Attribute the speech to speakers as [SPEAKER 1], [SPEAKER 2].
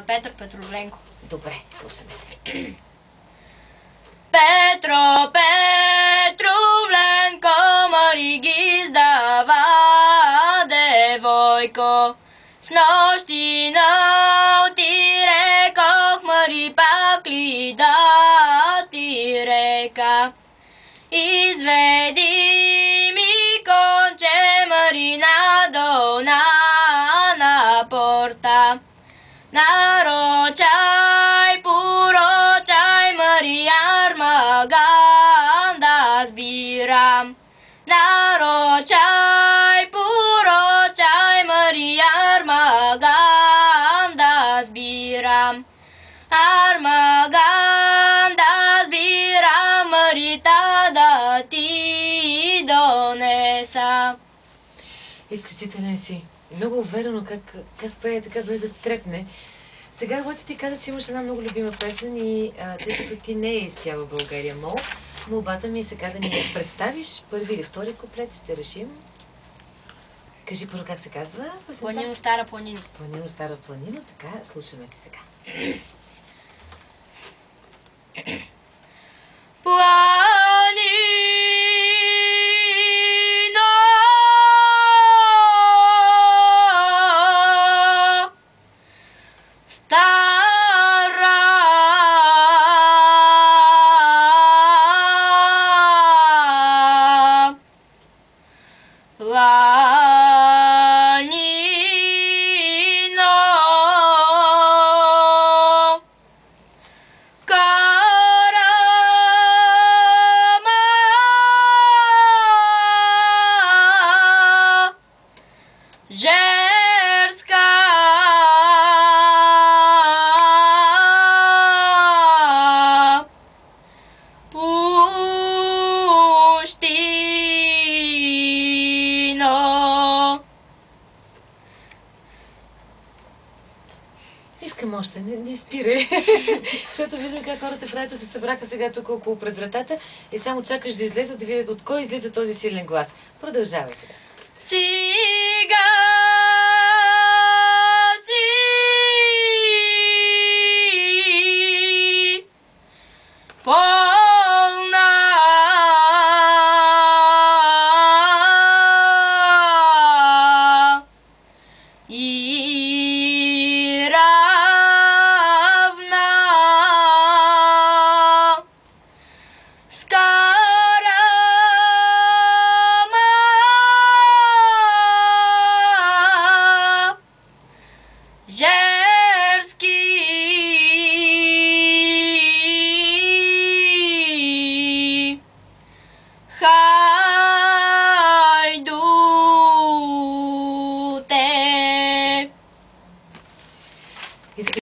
[SPEAKER 1] Петър Петровленко.
[SPEAKER 2] Добре, слушаме.
[SPEAKER 1] Петро Петровленко, мари ги издава девойко. С нощи ти рекох, мари пак ли да ти река. Изведи ми конче, мари надолна на порта. Нарочай, порочай, мари армаган да сбирам. Нарочай, порочай, мари армаган да сбирам. Армаган да сбирам, марита да ти донеса.
[SPEAKER 2] Изключителен си. Много уверено как пее, така без да трепне. Сега обаче ти каза, че имаш една много любима песен и тъй като ти не е изпява България Мол, молбата ми е сега да ни я представиш. Първи или втори куплет ще решим. Кажи първо как се казва песента?
[SPEAKER 1] Планино Стара планина.
[SPEAKER 2] Планино Стара планина, така, слушаме ти сега.
[SPEAKER 1] Жерска пущино.
[SPEAKER 2] Искам още, не спирай. Защото виждам как хората в радиото се събраха сега тук около пред вратата и само чакаш да излезат да видят от кой излиза този силен глас. Продължавай сега.
[SPEAKER 1] Сега си пълна и равна. Жерски